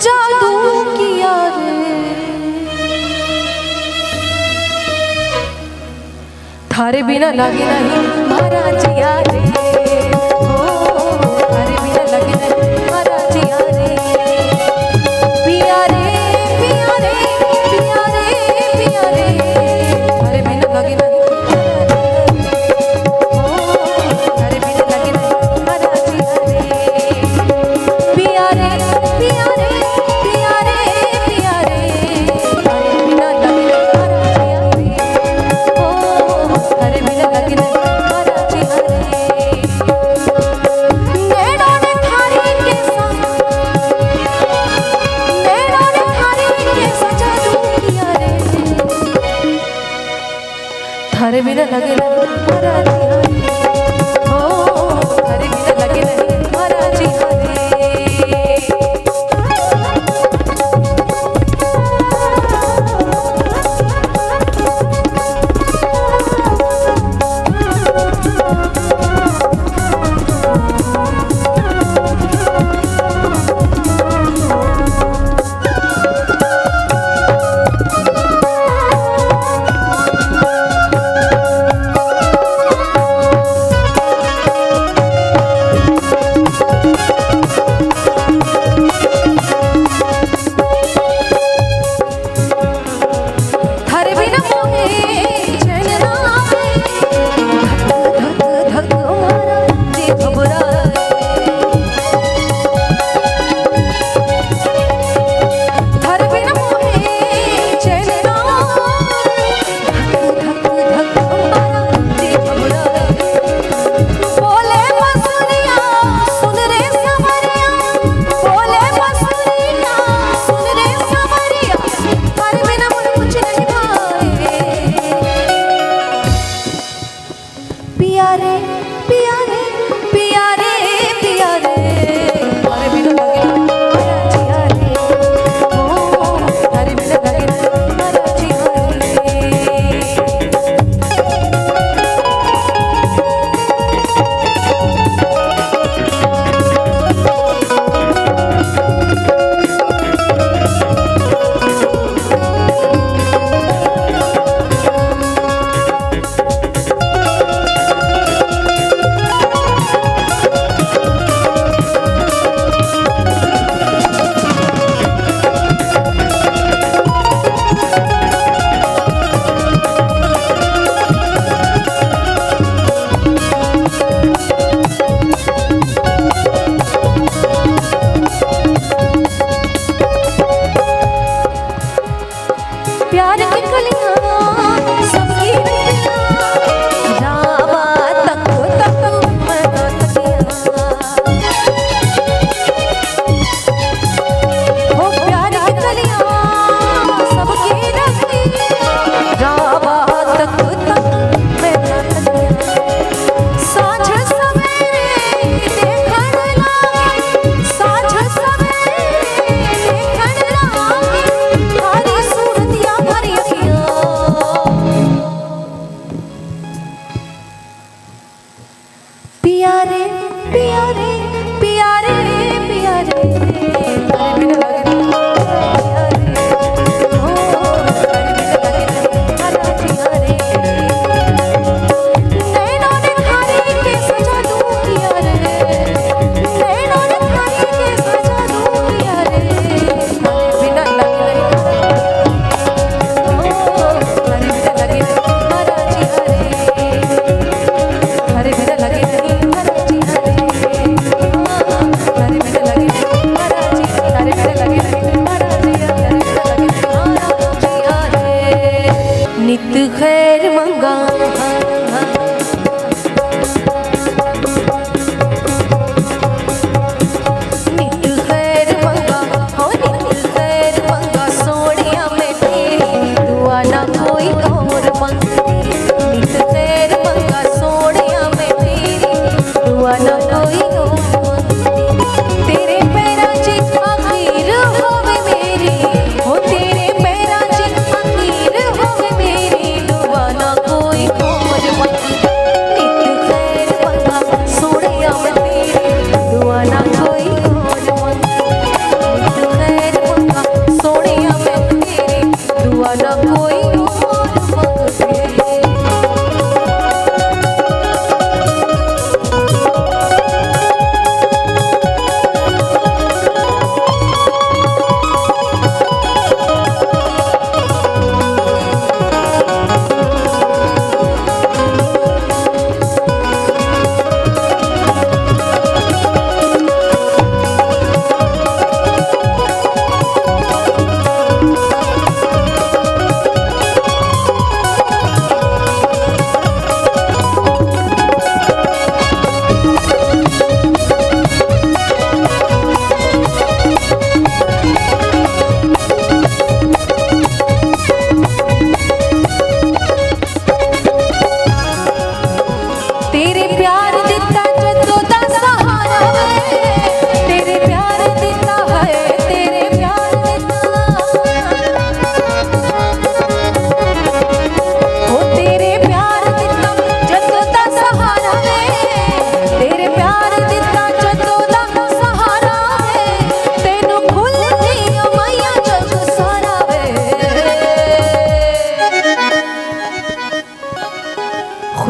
जादू किया रे, थारे बिना लगे नहीं मारा जिया रे, थारे बिना लगे नहीं मारा जिया रे, पिया रे पिया रे पिया रे पिया रे, थारे बिना लगे नहीं थारे बिना लगे नहीं मारा जिया रे, पिया रे पिया रे पिया रे पिया रे, थारे बिना लगे नहीं मारा जिया रे, थारे बिना लगे नहीं मारा जिया रे, नैनों ने थारी के साथ नैनों ने थारी के सजा दूं किया रे, थारे बिना लगे नहीं मारा जिया रे, थारे बिना लगे नहीं मारा जिया रे।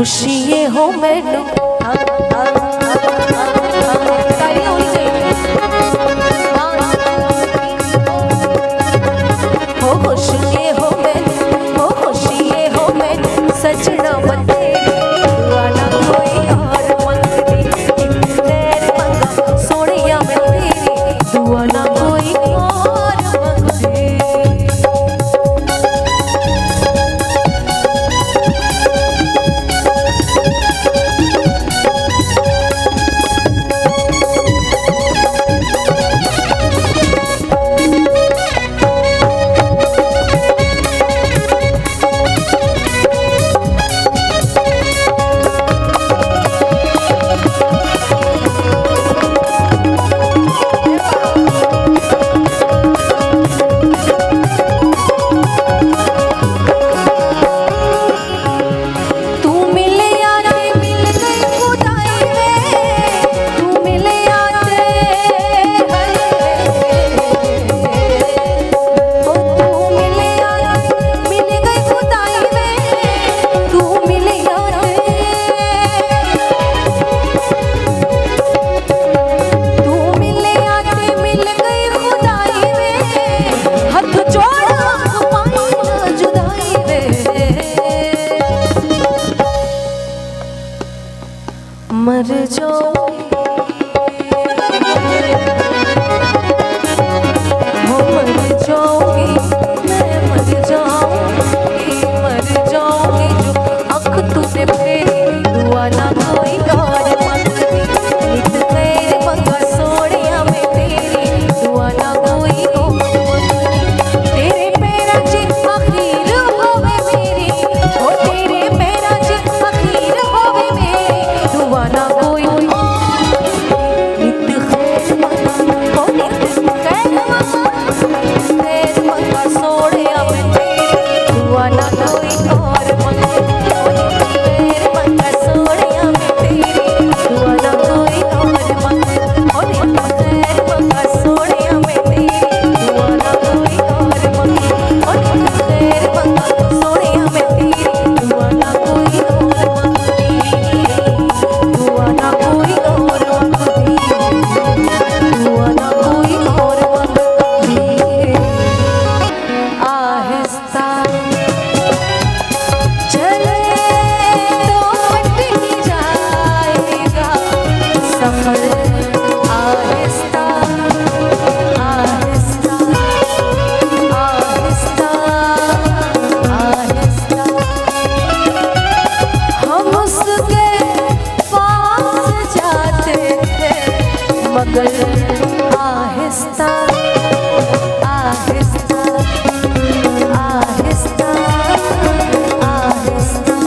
खुशी ये हो मैनू हो खुशी ये हो मैनू हो खुशी ये हो मैनू सजना बंदे दुआ ना कोई और मंगदी तेरे मंगा सोनिया मैं तेरी दुआ ना कोई और मंगदी मर जाऊंगी हो मर जाऊंगी मैं मर जाऊंगी जो अख तूने फेरी दुआ ना कोई और मंगदी नित तेरे मंगा सोनिया मैं तेरी दुआ ना कोई और मंगदी तेरे पैरां च अखीर होवे मेरी ओ तेरे पैरां च अखीर होवे मेरी दुआ ना कोई नित खैर मंगा ओ नित खैर मंगा सोनिया मैं तेरी दुआ ना कोई और मंगदी खैर मंगा सोनिया मैं तेरी दुआ ना कोई और मंगदी ओ नित खैर मंगा सोनिया मैं तेरी दुआ ना कोई और मंगदी ओ नित खैर मंगा सोनिया मैं तेरी दुआ ना कोई और मंगदी दुआ ना कोई और मंगदी दुआ ना कोई और मंगदी आहिस्ता चले तो कट ही जाएगा सफर आहिस्ता आहिस्ता आहिस्ता आहिस्ता हम उसके पास जाते थे मगर आहिस्ता आहिस्ता आहिस्ता आहिस्ता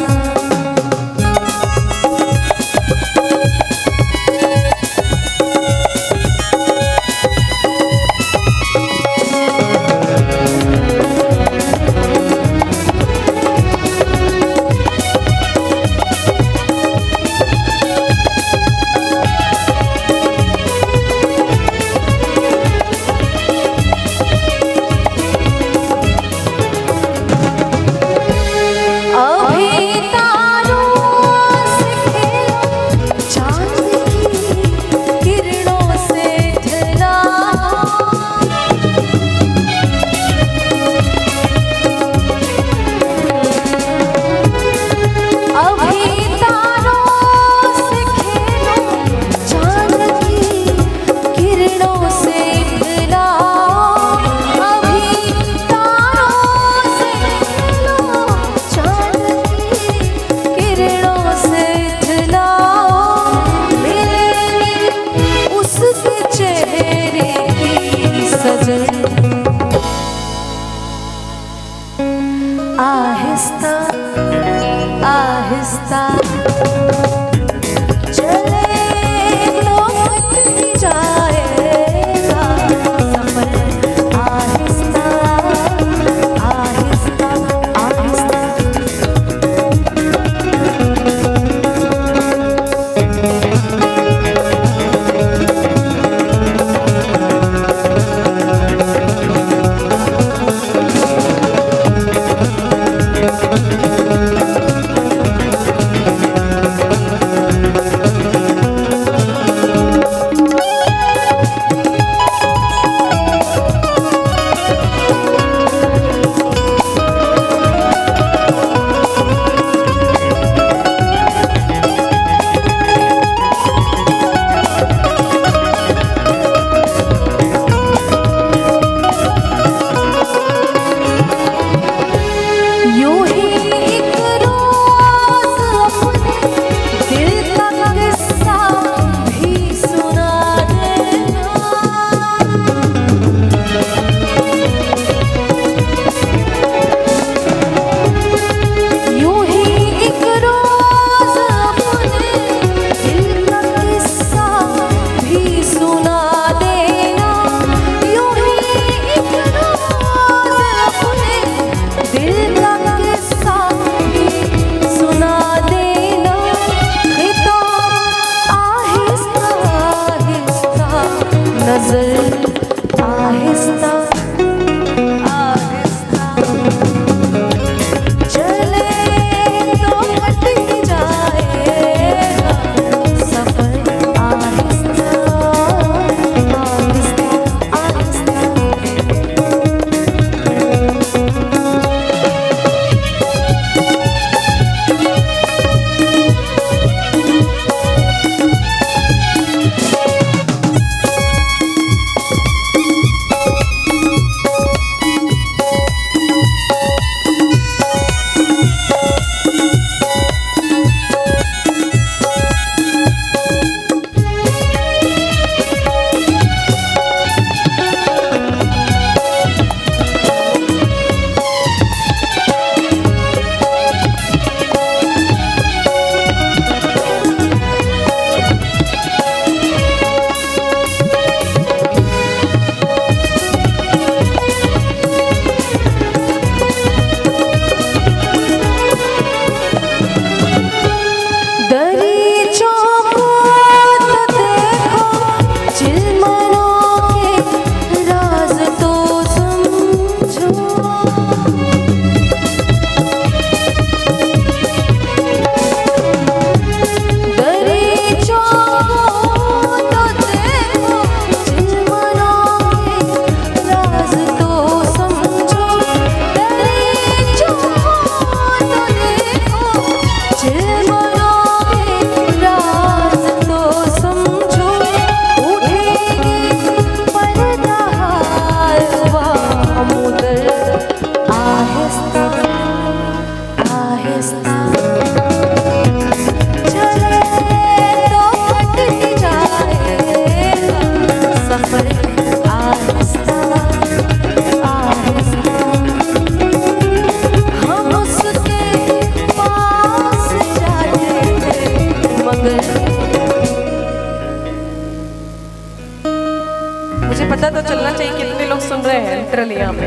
लिटरल यहाँ पे।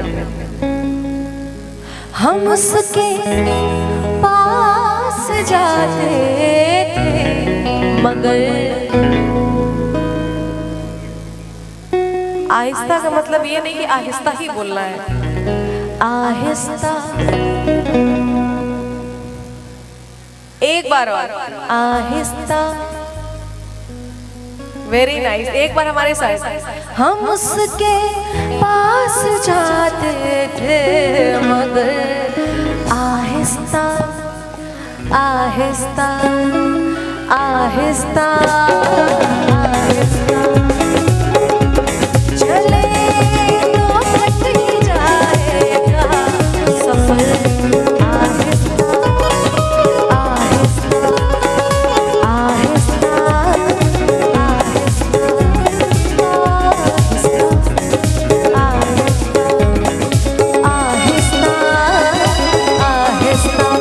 हम उसके पास जाते थे मगर आहिस्ता का मतलब ये नहीं कि आहिस्ता ही बोलना है, आहिस्ता। एक बार और आहिस्ता। वेरी नाइस, एक बार हमारे साथ। हम उसके पास जाते थे मगर आहिस्ता आहिस्ता आहिस्ता आहिस्ता चले तो कट ही जाएगा सफर। आहिस्ता आहिस्ता आहिस्ता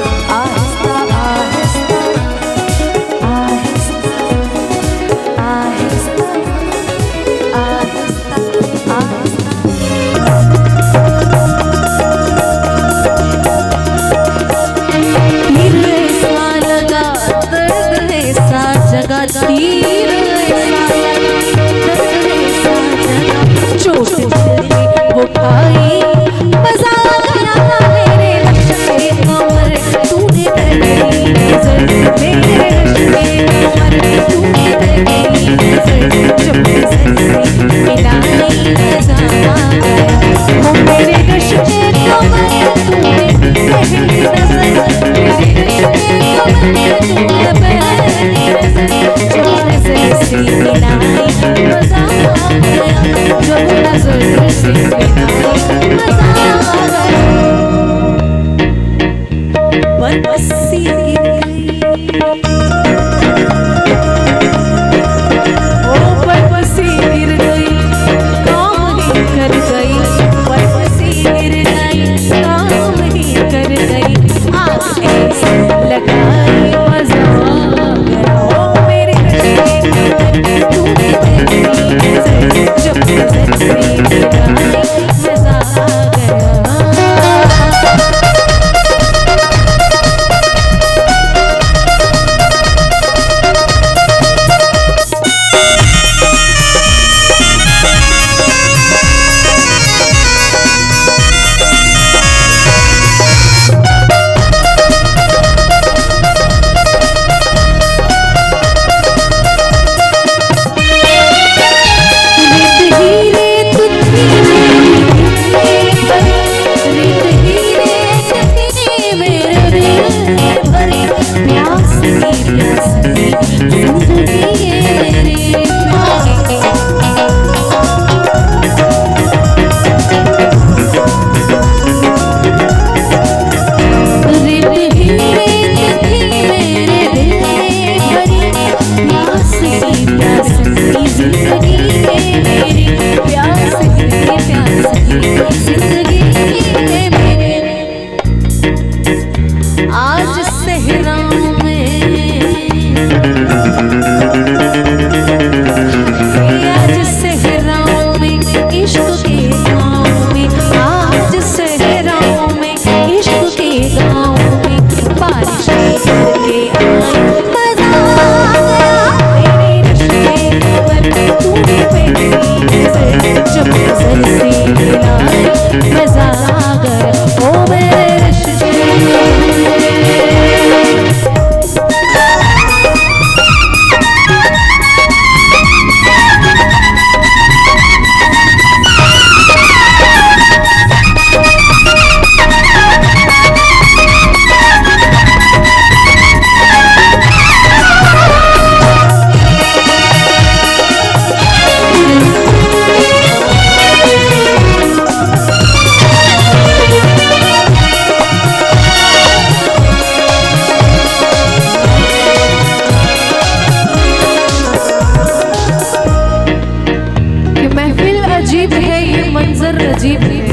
अजीब है,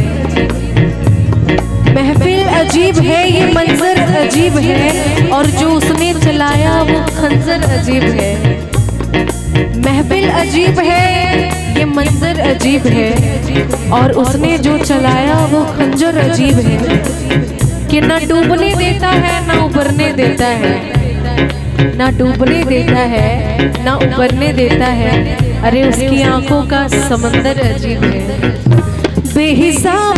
महफिल अजीब है, ये मंजर अजीब है, और जो उसने चलाया वो खंजर अजीब है। महफिल अजीब है, ये मंजर अजीब है और उसने जो चलाया वो खंजर अजीब है कि ना डूबने देता है ना उबरने देता है, ना डूबने देता है ना उबरने देता है। अरे उसकी आंखों का समंदर अजीब है। बेहिसाब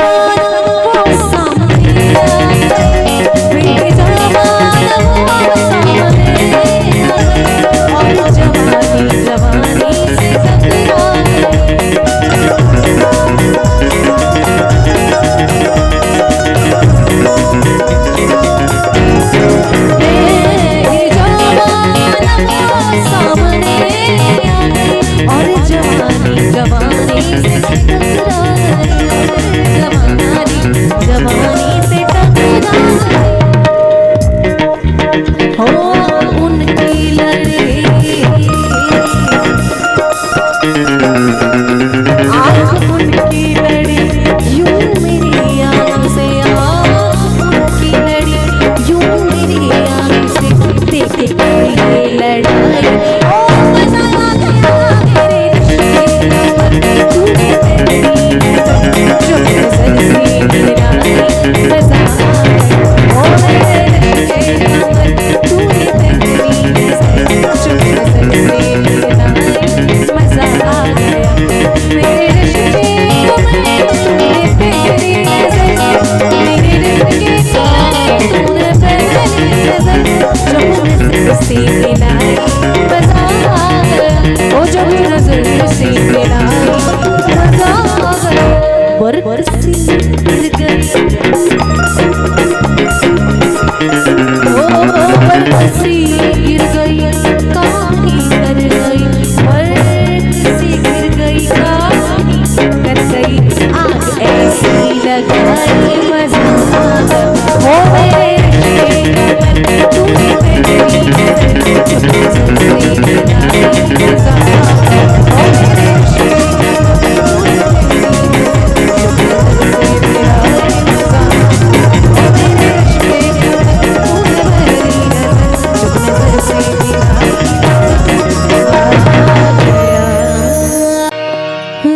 वो सामने बेहिसाब वो सामने और जवानी जवानी से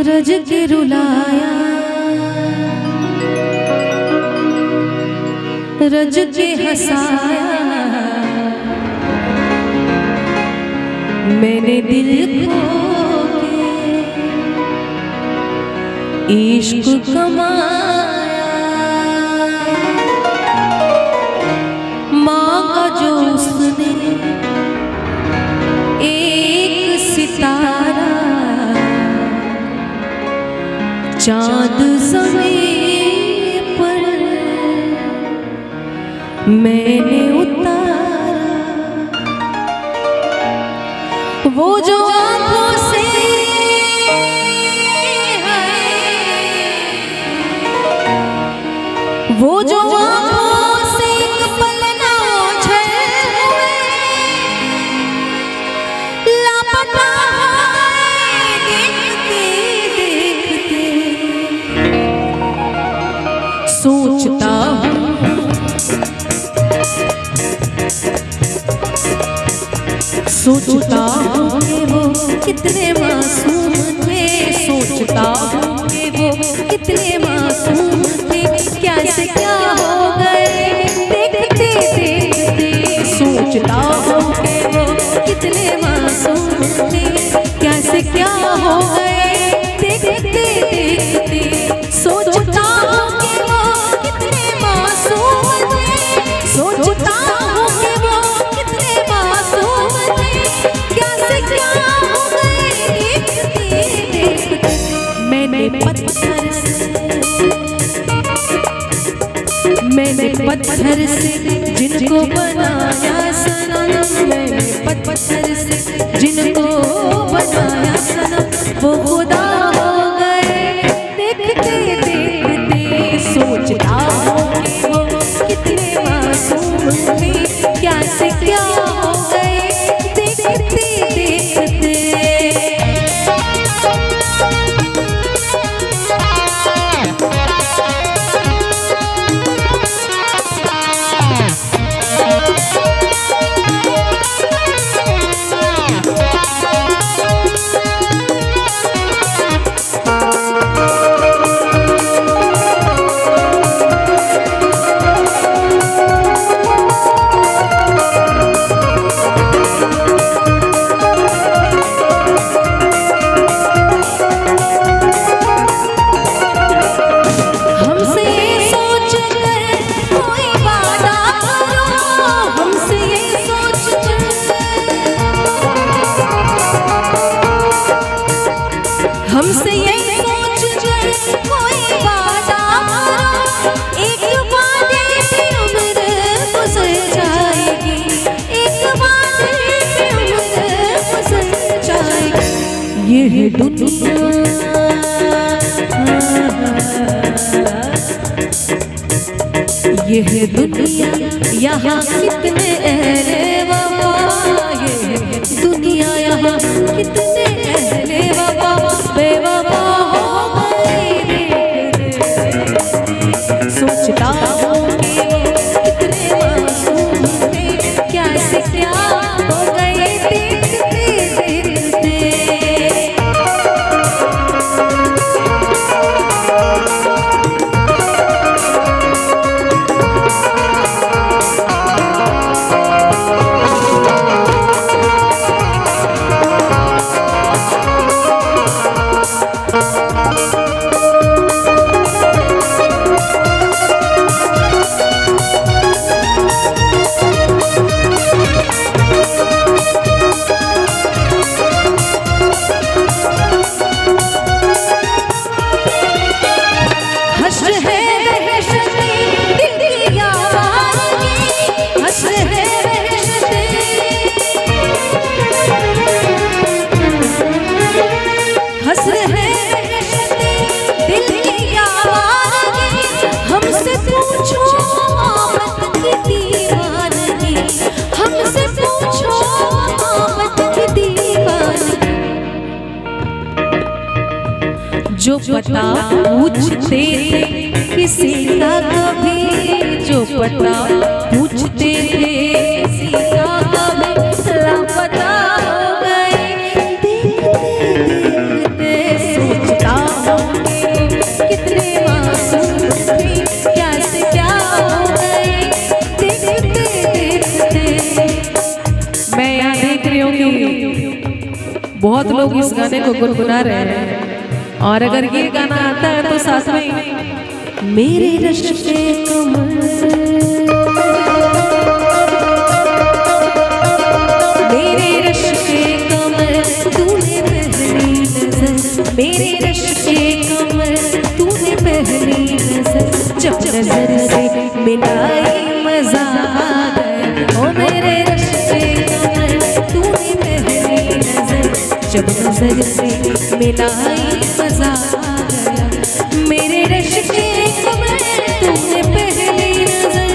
रज के रुलाया रज के हंसाया मैंने दिल खो के इश्क कमाया। मांगा जो उसने एक सितारा चाँद ज़मीन पर मैंने उतारा। वो जो आँखों से वो जो आँखों से पल ना ओझल लापता सोचता सोचता हूँ वो कितने मासूम थे, सोचता हूँ वो कितने मासूम थे, क्या से क्या हो गए देखते देखते। सोचता हूँ वो कितने मासूम थे, क्या से क्या हो गए देखते देखते। सोचता मैंने पत्थर से जिनको बनाया सनम, मैंने पत्थर से जिनको बनाया सनम वो खुदा हो गए देखते देखते। सोचता हूँ कि वो कितने मासूम थे, क्या से क्या हो गए देखते देखते। दुनिया ये है दुनिया यहाँ कितने अहले वफा, ये है दुनिया यहाँ कितने अहले वफा बेवफा हो गए। सोचता हूँ कि कितने मासूम थे, क्या से क्या हो गए देखते देखते। जो पता पूछते थे किसी का कभी, जो पता पूछते थे किसी का कभी, लापता हो गए देखते देखते। सोचता हूँ कितने मासूम थे, क्या से क्या हो गए देखते देखते। मैं यहाँ देख रही हूँ कि बहुत लोग इस गाने को गुनगुना रहे हैं, और अगर ये गाना आता है तो साथ में मेरे रिश्ते कमर, मेरे रिश्ते कमर तूने पहली नजर, मेरे रिश्ते कमर तूने पहली नजर, जब नजर से मिलाई मजा आ गया। ओ मेरे रिश्ते कमर तूने पहली नजर, जब नजर से मिलाई मजा आ गया। मेरे रिश्ते कमर तूने पहली नजर,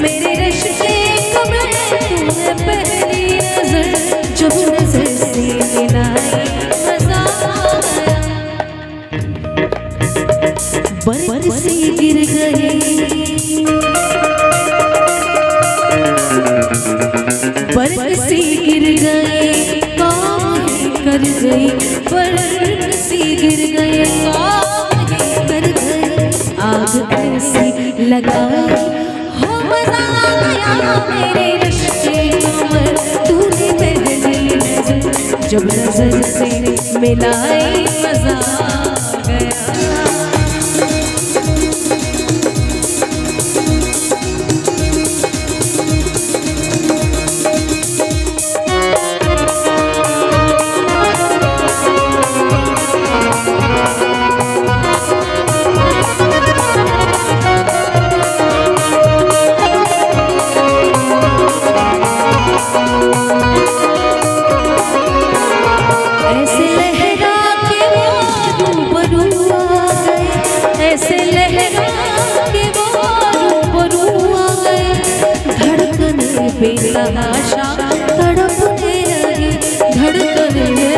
मेरे रिश्ते कमर तूने पहली नजर, जब नजर से मिलाई मजा आ गया। बरसी गिर गई, बरसी गिर गई, काम कर गई, बरसी गिर गई, काम कर गई, आग ऐसी लगाई हो मजा आ गया। मेरे रिश्ते कमर तूने पहली नजर, जब नजर से मिलाई मजा आ गया। ऐसे लहरा के वो रूबरू आ गए, ऐसे लहरा के वो रूबरू आ गए, धड़कन बेतहाशा तड़पने लगी, धड़कन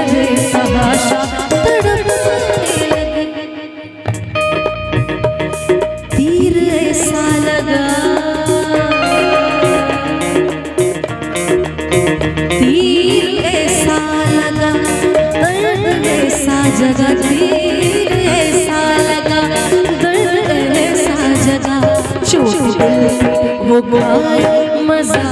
बेतहाशा तड़पने लगी। तीर ऐसा लगा, तीर ऐसा लगा, दर्द ऐसा जगा, तीर ऐसा लगा, दर्द ऐसा जगा, चोट दिल हो गया मजा।